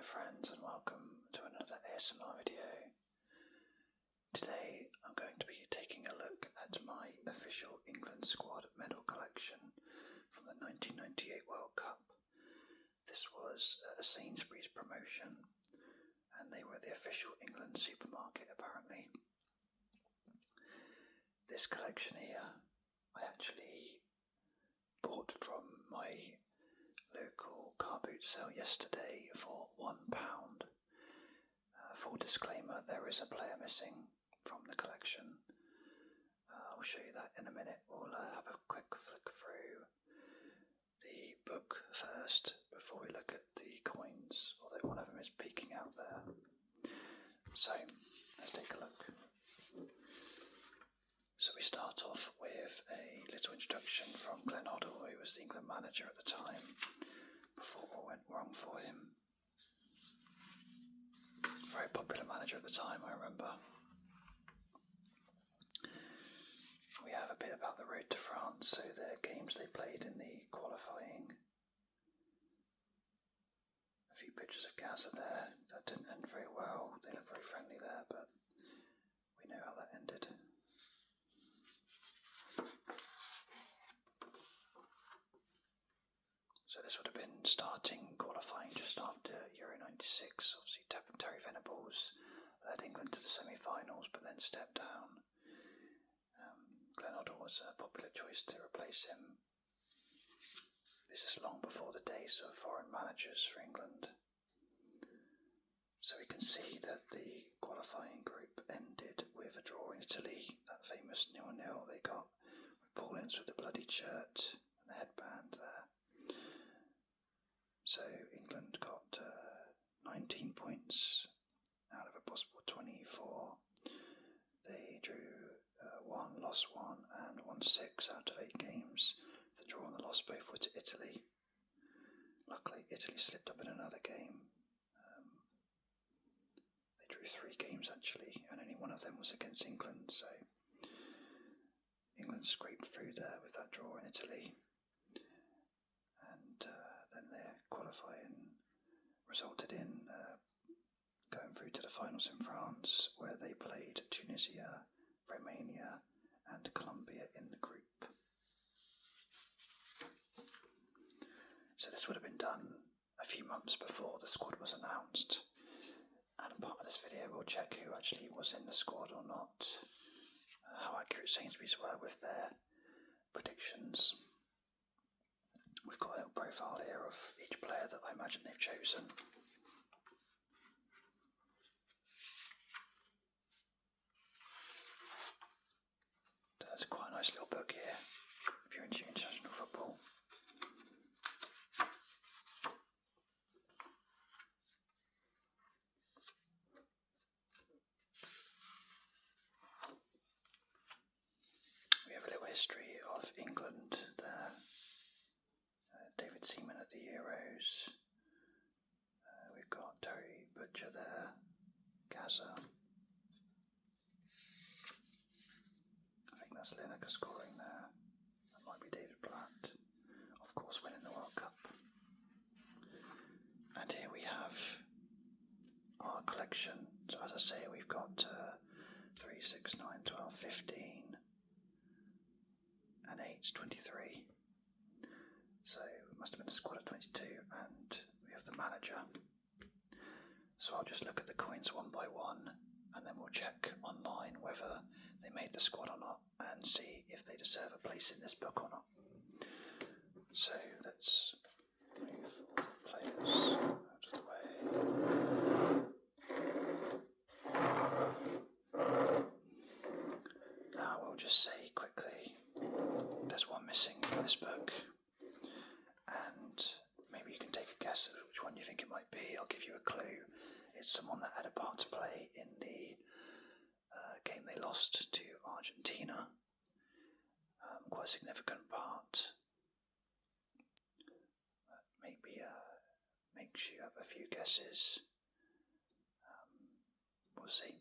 friends, and welcome to another ASMR video. Today I'm going to be taking a look at my official England squad medal collection from the 1998 World Cup. This was a Sainsburys promotion, and they were the official England supermarket apparently. This collection here I actually bought from my local car boot sale yesterday for £1. Full disclaimer, there is a player missing from the collection. I'll show you that in a minute. We'll have a quick flick through the book first before we look at the coins, although one of them is peeking out there. So let's take a look. So we start off with a little introduction from Glenn Hoddle, who was the England manager at the time, before all went wrong for him. Very popular manager at the time, I remember. We have a bit about the road to France, so the games they played in the qualifying. A few pictures of Gaza there. That didn't end very well. They look very friendly there, but we know how that ended. So this would have been starting qualifying just after Euro 96. Obviously Terry Venables led England to the semi-finals but then stepped down. Glenn Hoddle was a popular choice to replace him. This is long before the days of foreign managers for England. So we can see that the qualifying group ended with a draw in Italy, that famous 0-0 they got with Paul Ince with the bloody shirt and the headband there. So England got 19 points out of a possible 24. They drew 1, lost 1, and won 6 out of 8 games. The draw and the loss both were to Italy. Luckily, Italy slipped up in another game. They drew 3 games actually, and only one of them was against England. So England scraped through there with that draw in Italy. And then their qualifying resulted in going through to the finals in France, where they played Tunisia, Romania and Colombia in the group. So this would have been done a few months before the squad was announced, and in part of this video we'll check who actually was in the squad or not, how accurate Sainsburys were with their predictions. We've got a little profile here of each player that I imagine they've chosen. There's quite a nice little book here if you're into international football. We have a little history of England there. David Seaman at the Euros. We've got Terry Butcher there. Gaza. I think that's Lineker scoring there. That might be David Blatt. Of course, winning the World Cup. And here we have our collection. So as I say, we've got 3, 6, 9, 12, 15 and 8's 23. So it must have been a squad of 22, and we have the manager. So I'll just look at the coins one by one, and then we'll check online whether they made the squad or not, and see if they deserve a place in this book or not. So let's move all the players out of the way. Now we'll just say quickly, there's one missing from this book. And maybe you can take a guess at which one you think it might be. I'll give you a clue. It's someone that had a part to play in the game they lost to Argentina. Quite a significant part. Maybe makes you have a few guesses. We'll see.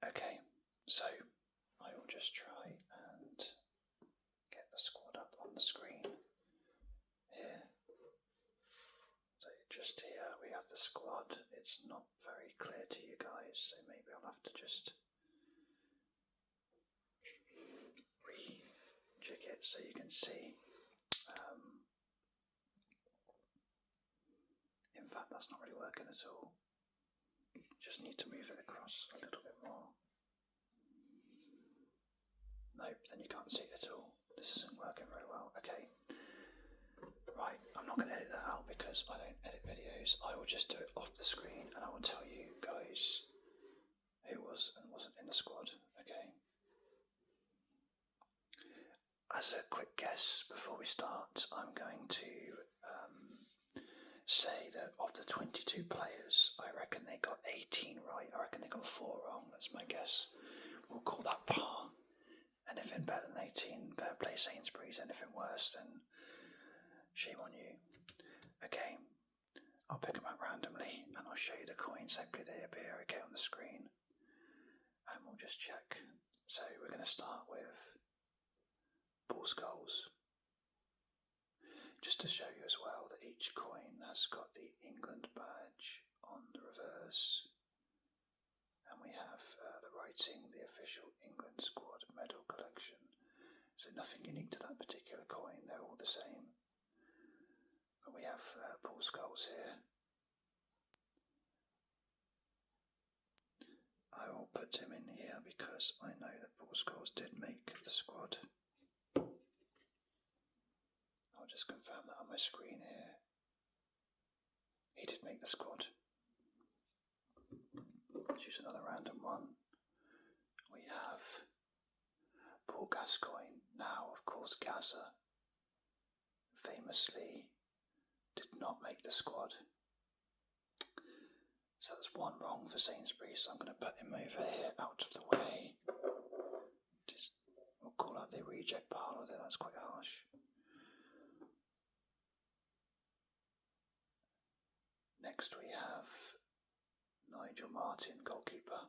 Okay, so I will just try and get the squad up on the screen here. So just here we have the squad. It's not very clear to you guys, so maybe I'll have to just rejig it so you can see. In fact, that's not really working at all. Just need to move it across a little bit more. Nope, then you can't see it at all. This isn't working very well. Okay. Right, I'm not going to edit that out because I don't edit videos. I will just do it off the screen and I will tell you guys who was and wasn't in the squad. Okay. As a quick guess before we start, I'm going to say that of the 22 players, I reckon they got 18 right. I reckon they got 4 wrong. That's my guess. We'll call that par. Anything better than 18, fair play Sainsburys. Anything worse, then shame on you. Okay, I'll pick them up randomly and I'll show you the coins. Hopefully they appear okay on the screen. And we'll just check. So we're going to start with bull skulls. Just to show you as well that each coin has got the England badge on the reverse. And we have the writing, the official England squad medal collection. So nothing unique to that particular coin, they're all the same. But we have bull skulls here. I will put him in here because I know that bull skulls did make the squad. I'll just confirm that on my screen here. He did make the squad. Choose another random one. We have Paul Gascoigne. Now, of course, Gaza famously did not make the squad. So that's 1 wrong for Sainsbury's. So I'm going to put him over here out of the way. We'll call out the reject pile there. That's quite harsh. Next we have Nigel Martin, goalkeeper.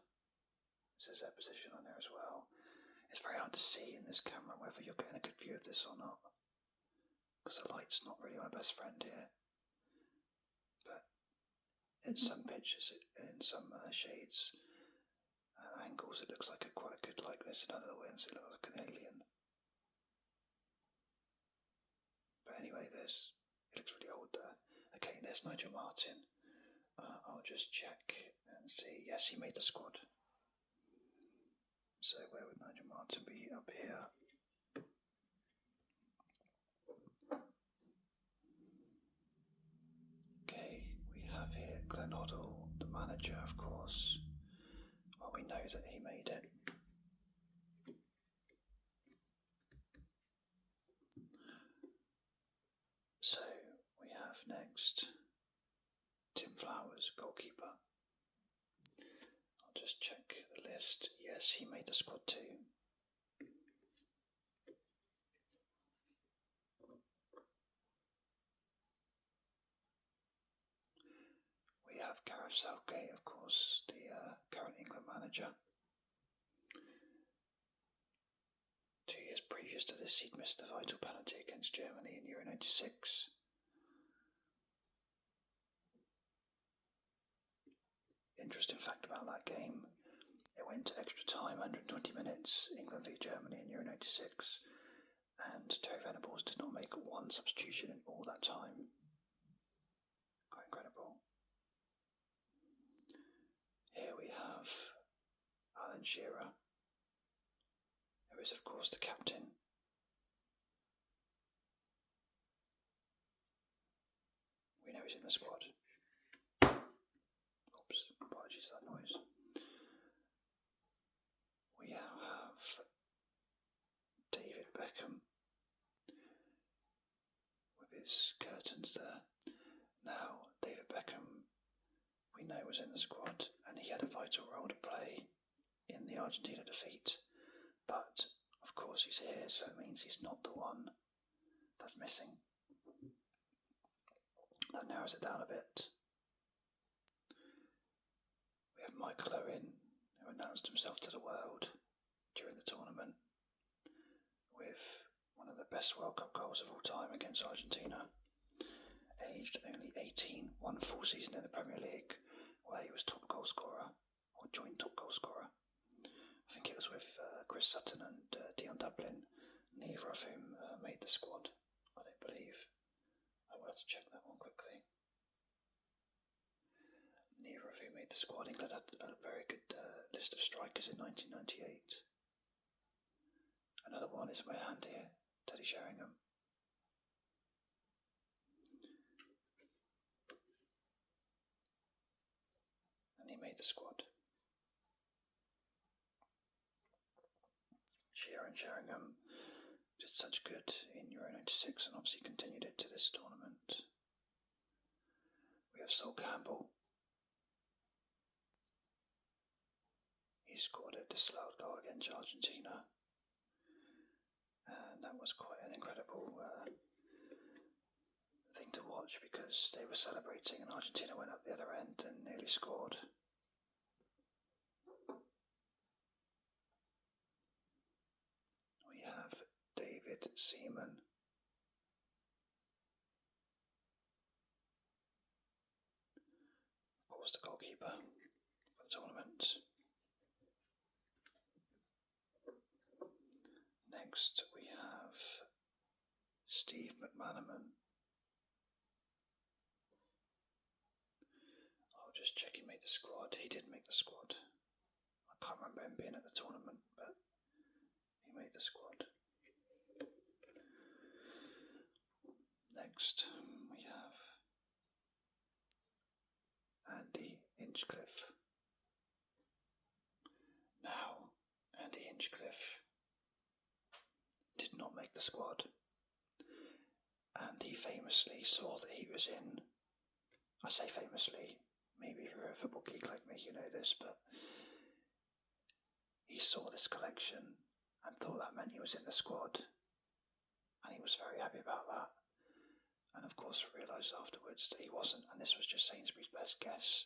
This is their position on there as well. It's very hard to see in this camera whether you're getting a good view of this or not, because the light's not really my best friend here. But in some pictures, in some shades and angles, it looks like quite a good likeness. In other ones, it looks like an alien. But anyway, it looks really old there. Okay, there's Nigel Martin. I'll just check and see. Yes, he made the squad. So where would Nigel Martin be? Up here. Okay, we have here Glenn Hoddle, the manager, of course. Well, we know that he made it. So we have next Tim Flowers, goalkeeper. I'll just check the list. Yes, he made the squad too. We have Gareth Southgate, of course, the current England manager. 2 years previous to this, he'd missed the vital penalty against Germany in Euro 96. Interesting fact about that game, it went to extra time, 120 minutes, England v Germany in Euro 96, and Terry Venables did not make 1 substitution in all that time. Quite incredible. Here we have Alan Shearer, who is of course the captain. We know he's in the squad. Oops, apologies for that noise. We now have David Beckham with his curtains there. Now, David Beckham, we know, was in the squad and he had a vital role to play in the Argentina defeat. But, of course, he's here, so it means he's not the one that's missing. That narrows it down a bit. We have Michael Owen, who announced himself to the world during the tournament with one of the best World Cup goals of all time against Argentina. aged only 18, one full season in the Premier League where he was top goal scorer, or joint top goal scorer. I think it was with Chris Sutton and Dion Dublin, neither of whom made the squad, I don't believe. I will have to check that one quickly. Neither of whom made the squad. England had a very good list of strikers in 1998. Another one is in my hand here, Teddy Sheringham. And he made the squad. Sheringham did such good in Euro 96 and obviously continued it to this tournament. We have Sol Campbell. He scored a disallowed goal against Argentina. And that was quite an incredible thing to watch because they were celebrating and Argentina went up the other end and nearly scored. We have David Seaman. Of course, the goalkeeper for the tournament. Next, we have Steve McManaman. I'll just check he made the squad. He did make the squad. I can't remember him being at the tournament, but he made the squad. Next, we have Andy Hinchcliffe. Now, Andy Hinchcliffe did not make the squad, and he famously saw that he was in, I say famously, maybe if you're a football geek like me you know this, but he saw this collection and thought that meant he was in the squad, and he was very happy about that, and of course realised afterwards that he wasn't, and this was just Sainsbury's best guess.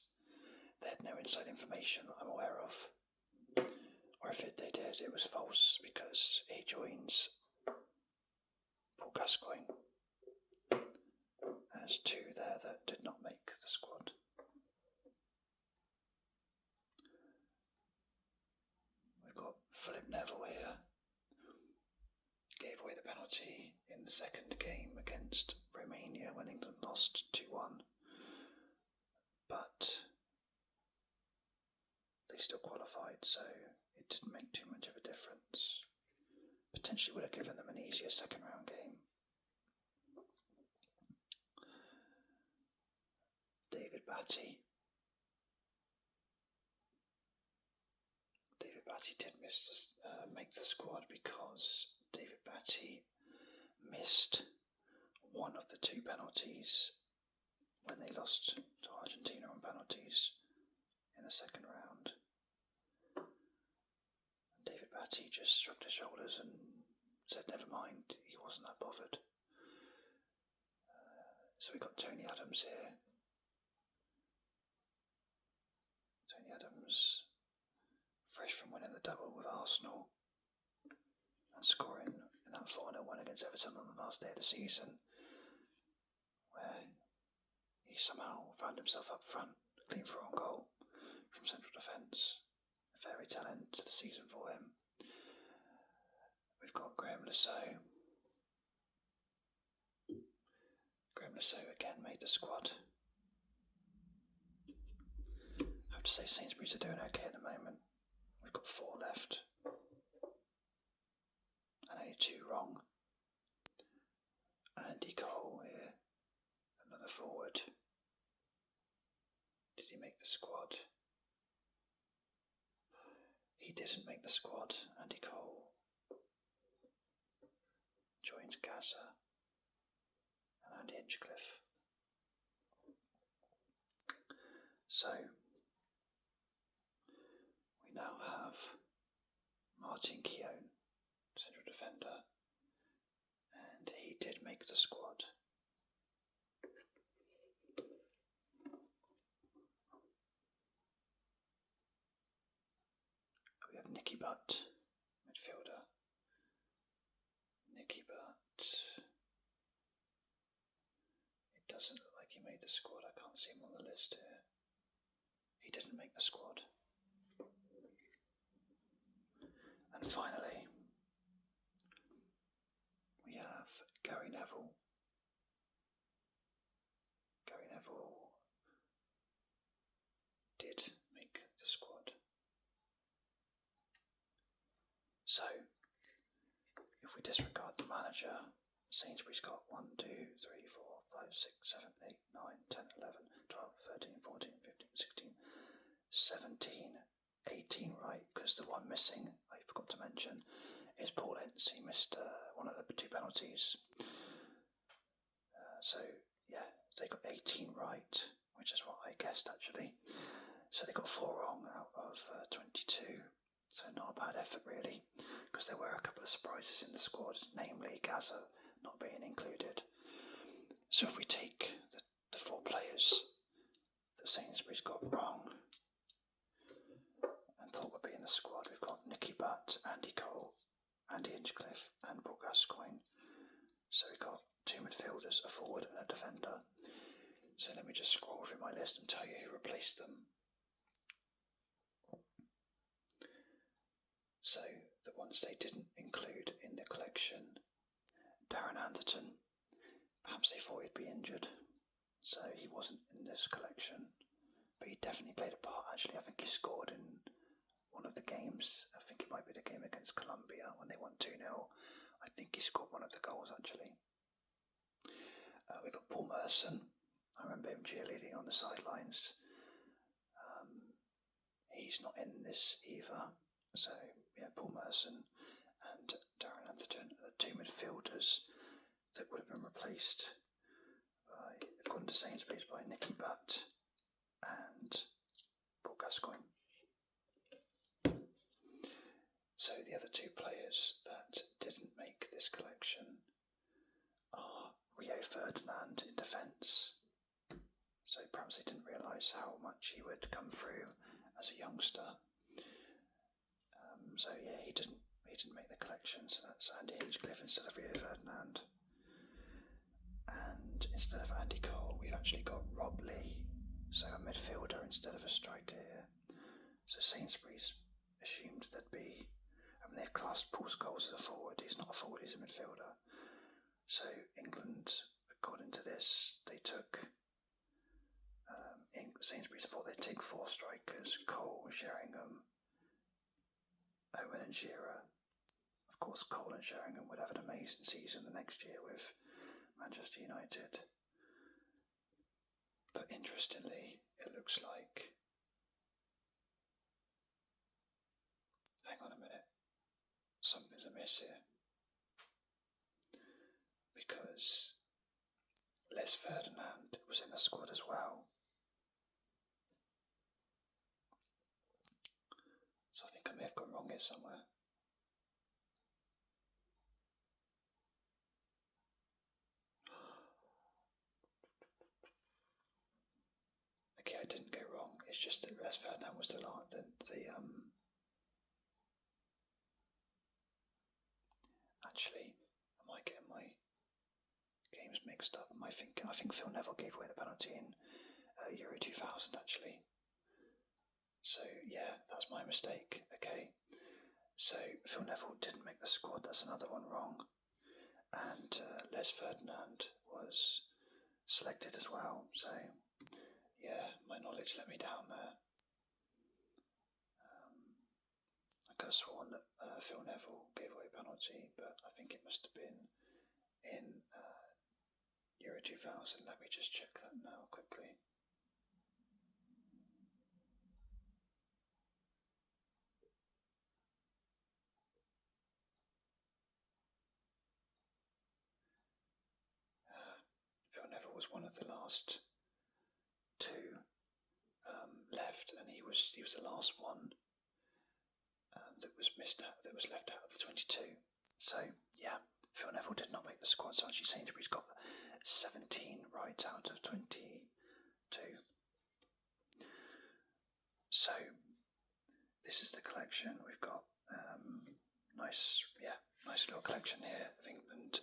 They had no inside information that I'm aware of, or if they did, it was false, because he joins Paul Gascoigne. There's two there that did not make the squad. We've got Philip Neville here. Gave away the penalty in the second game against Romania when England lost 2-1. But they still qualified, so it didn't make too much of a difference. Potentially would have given them an easier second round game. David Batty. David Batty did make the squad because David Batty missed one of the two penalties when they lost to Argentina on penalties in the second round. And David Batty just shrugged his shoulders and said never mind, he wasn't that bothered. So we got Tony Adams here. Tony Adams, fresh from winning the double with Arsenal and scoring in that 4-0 win against Everton on the last day of the season, where he somehow found himself up front, clean for on goal from central defence. A fairy tale end to the season for him. We've got Graham Lasso. Graham Lasso again made the squad. I have to say Sainsburys are doing okay at the moment. We've got 4 left. And only 2 wrong. Andy Cole here. Another forward. Did he make the squad? He didn't make the squad. Andy Cole joins Gaza and Andy Hinchcliffe. So we now have Martin Keown, central defender, and he did make the squad. We have Nicky Butt, midfielder. Nicky Butt. It doesn't he made the squad. I can't see him on the list here. He didn't make the squad. And finally, we have Gary Neville. Gary Neville did make the squad. So, if we disregard the manager, Sainsbury's got 1, 2, 3, 4, 5, 6, 7, 8, 9, 10, 11, 12, 13, 14, 15, 16, 17, 18 right, because the one missing, I forgot to mention, is Paul Ince. He missed one of the 2 penalties. So, yeah, they got 18 right, which is what I guessed actually. So they got 4 wrong out of 22. So not a bad effort really, because there were a couple of surprises in the squad, namely Gaza not being included. So if we take the 4 players that Sainsbury's got wrong and thought would be in the squad, we've got Nicky Butt, Andy Cole, Andy Hinchcliffe and Paul Gascoigne. So we've got 2 midfielders, a forward and a defender. So let me just scroll through my list and tell you who replaced them. So the ones they didn't include in the collection: Darren Anderton. Perhaps they thought he'd be injured, so he wasn't in this collection, but he definitely played a part. Actually, I think he scored in one of the games. I think it might be the game against Colombia when they won 2-0. I think he scored one of the goals actually. We got Paul Merson. I remember him cheerleading on the sidelines. He's not in this either. So, yeah, Paul Merson and Darren Anderton are the 2 midfielders that would have been replaced by, according to Sainsbury's, by Nicky Butt and Paul Gascoigne. So the other 2 players that didn't make this collection are Rio Ferdinand in defence. So perhaps they didn't realise how much he would come through as a youngster. So yeah, he didn't make the collection. So that's Andy Hinchcliffe instead of Rio Ferdinand. And instead of Andy Cole, we've actually got Rob Lee, so a midfielder instead of a striker here. So Sainsbury's assumed there'd be, they've classed Paul Scholes as a forward. He's not a forward, he's a midfielder. So England, according to this, they took, Sainsbury's thought they'd take 4 strikers: Cole, Sheringham, Owen and Shearer. Of course, Cole and Sheringham would have an amazing season the next year with Manchester United. But interestingly, it looks like... Hang on a minute. Something's amiss here. Because Les Ferdinand was in the squad as well. So I think I may have gone wrong here somewhere. Okay, I didn't go wrong. It's just that Les Ferdinand was Actually, am I getting my games mixed up? I think Phil Neville gave away the penalty in Euro 2000 actually. So yeah, that's my mistake. Okay, so Phil Neville didn't make the squad. That's another one wrong. And Les Ferdinand was selected as well. So yeah, my knowledge let me down there. I could have sworn that Phil Neville gave away a penalty, but I think it must have been in Euro 2000. Let me just check that now quickly. Phil Neville was one of the last 2 left, and he was the last one that was left out of the 22. So yeah, Phil Neville did not make the squad. So actually, Sainsbury's got 17 right out of 22. So this is the collection. We've got nice little collection here of England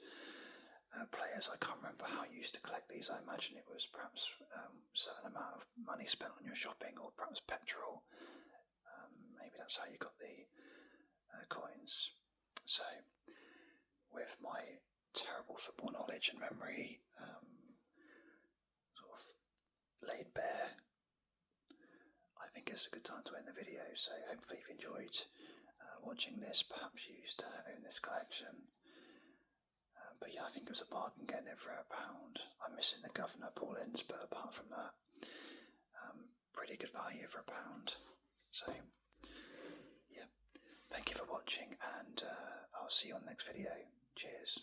players. I can't remember how you used to collect these. I imagine it was perhaps a certain amount of money spent on your shopping, or perhaps petrol. Maybe that's how you got the coins. So, with my terrible football knowledge and memory sort of laid bare, I think it's a good time to end the video. So hopefully you've enjoyed watching this. Perhaps you used to own this collection. But yeah, I think it was a bargain getting it for £1. I'm missing the Governor Paulins, but apart from that, pretty good value for £1. So yeah, thank you for watching, and I'll see you on the next video. Cheers.